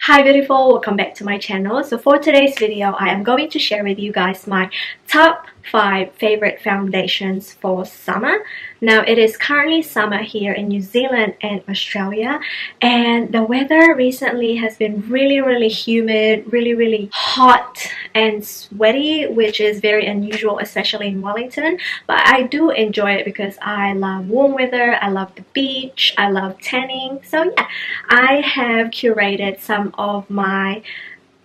Hi beautiful, welcome back to my channel. So for today's video, I am going to share with you guys my top 5 favorite foundations for summer. Now it is currently summer here in New Zealand and Australia, and the weather recently has been really humid, really hot and sweaty, which is very unusual, especially in Wellington. But I do enjoy it because I love warm weather, I love the beach, I love tanning. So yeah, I have curated some of my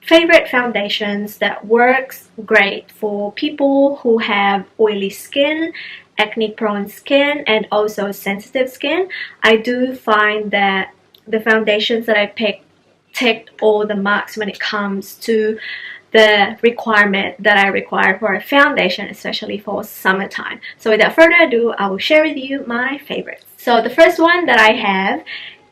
favorite foundations that works great for people who have oily skin, acne prone skin, and also sensitive skin. I do find that the foundations that I picked ticked all the marks when it comes to the requirement that I require for a foundation, especially for summertime. So without further ado, I will share with you my favorites. So the first one that I have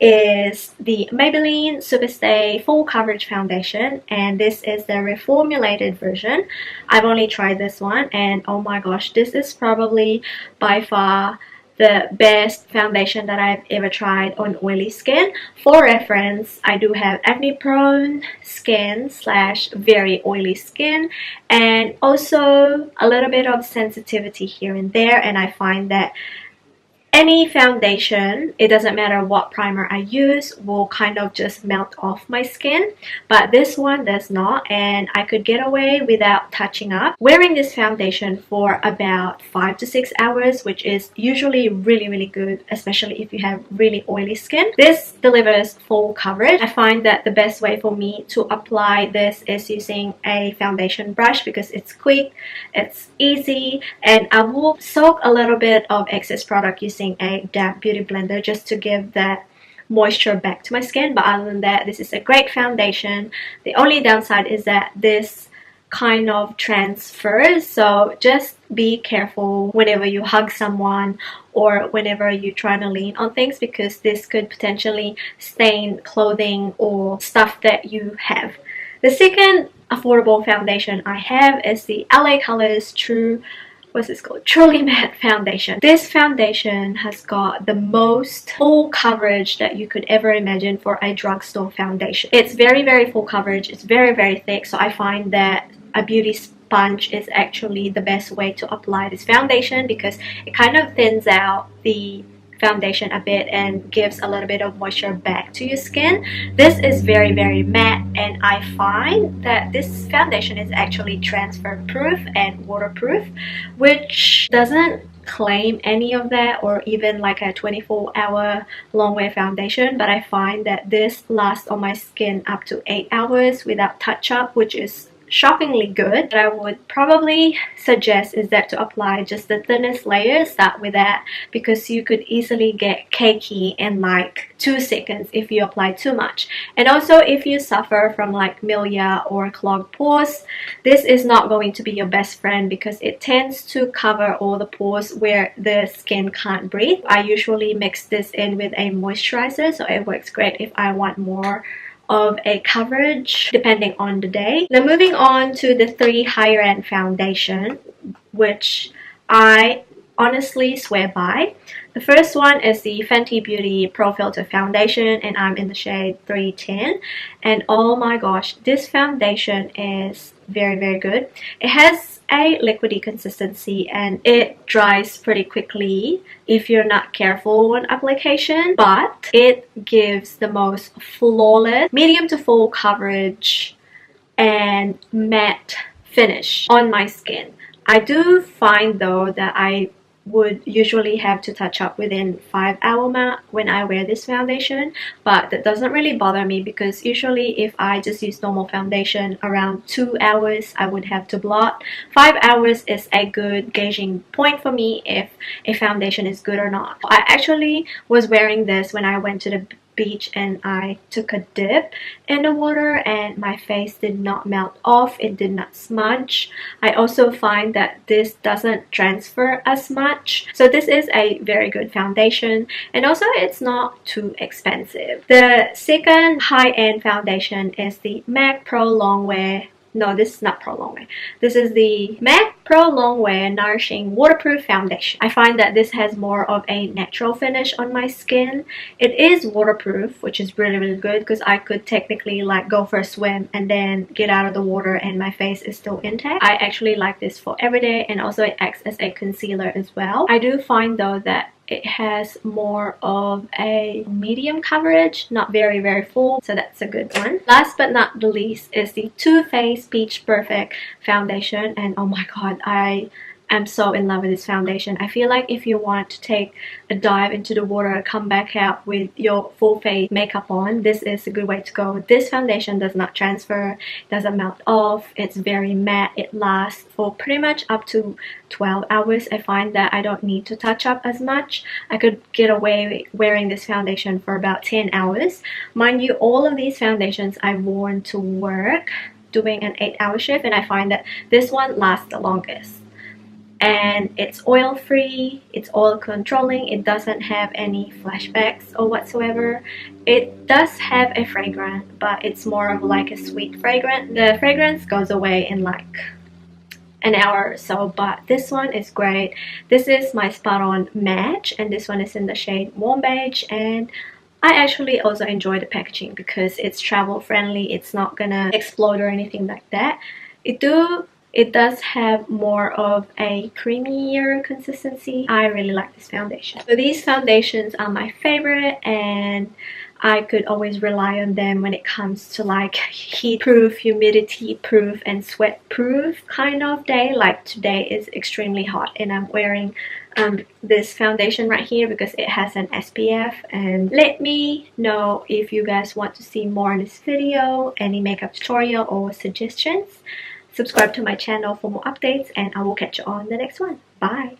is the Maybelline Superstay Full Coverage Foundation, and this is the reformulated version. I've only tried this one, and oh my gosh, this is probably by far the best foundation that I've ever tried on oily skin. For reference, I do have acne prone skin / very oily skin, and also a little bit of sensitivity here and there, and I find that any foundation, it doesn't matter what primer I use, will kind of just melt off my skin, but this one does not, and I could get away without touching up wearing this foundation for about 5 to 6 hours, which is usually really good, especially if you have really oily skin. This delivers full coverage. I find that the best way for me to apply this is using a foundation brush because it's quick, it's easy, and I will soak a little bit of excess product using a damp beauty blender just to give that moisture back to my skin. But other than that, this is a great foundation. The only downside is that this kind of transfers, so just be careful whenever you hug someone or whenever you're trying to lean on things, because this could potentially stain clothing or stuff that you have. The second affordable foundation I have is the LA Colors Truly Matte Foundation. This foundation has got the most full coverage that you could ever imagine for a drugstore foundation. It's very full coverage. It's very thick, so I find that a beauty sponge is actually the best way to apply this foundation because it kind of thins out the foundation a bit and gives a little bit of moisture back to your skin. This is very matte, and I find that this foundation is actually transfer proof and waterproof, which doesn't claim any of that, or even like a 24-hour Longwear foundation, but I find that this lasts on my skin up to 8 hours without touch-up, which is shockingly good. What I would probably suggest is that to apply just the thinnest layer, start with that, because you could easily get cakey in like 2 seconds if you apply too much. And also, if you suffer from like milia or clogged pores, this is not going to be your best friend because it tends to cover all the pores where the skin can't breathe. I usually mix this in with a moisturizer, so it works great if I want more of a coverage depending on the day. Now moving on to the 3 higher end foundation, which I honestly swear by. The first one is the Fenty Beauty Pro Filt'r Foundation, and I'm in the shade 310, and oh my gosh, this foundation is very good. It has a liquidy consistency and it dries pretty quickly if you're not careful on application, but it gives the most flawless medium to full coverage and matte finish on my skin. I do find though that I would usually have to touch up within 5-hour mark when I wear this foundation, but that doesn't really bother me because usually if I just use normal foundation, around 2 hours I would have to blot. 5 hours is a good gauging point for me if a foundation is good or not. I actually was wearing this when I went to the beach and I took a dip in the water, and my face did not melt off, it did not smudge. I also find that this doesn't transfer as much, so this is a very good foundation, and also it's not too expensive. The second high-end foundation is the MAC Pro Longwear No, this is not Pro Longwear. This is the MAC Pro Longwear Nourishing Waterproof Foundation. I find that this has more of a natural finish on my skin. It is waterproof, which is really good because I could technically like go for a swim and then get out of the water and my face is still intact. I actually like this for everyday, and also it acts as a concealer as well. I do find though that it has more of a medium coverage, not very full, so that's a good one. Last but not the least is the Too Faced Peach Perfect foundation, and oh my god, I am so in love with this foundation. I feel like if you want to take a dive into the water, come back out with your full face makeup on, this is a good way to go. This foundation does not transfer, doesn't melt off, it's very matte, it lasts for pretty much up to 12 hours. I find that I don't need to touch up as much. I could get away wearing this foundation for about 10 hours. Mind you, all of these foundations I've worn to work doing an 8-hour shift, and I find that this one lasts the longest. And it's oil free, it's oil controlling, it doesn't have any flashbacks or whatsoever. It does have a fragrance, but it's more of like a sweet fragrance. The fragrance goes away in like an hour or so, but this one is great. This is my spot on match, and this one is in the shade Warm Beige, and I actually also enjoy the packaging because it's travel friendly, it's not gonna explode or anything like that. It does have more of a creamier consistency. I really like this foundation. So these foundations are my favorite, and I could always rely on them when it comes to like heat proof, humidity proof, and sweat proof kind of day. Like today is extremely hot and I'm wearing this foundation right here because it has an SPF. And let me know if you guys want to see more in this video, any makeup tutorial or suggestions. Subscribe to my channel for more updates, and I will catch you on the next one. Bye!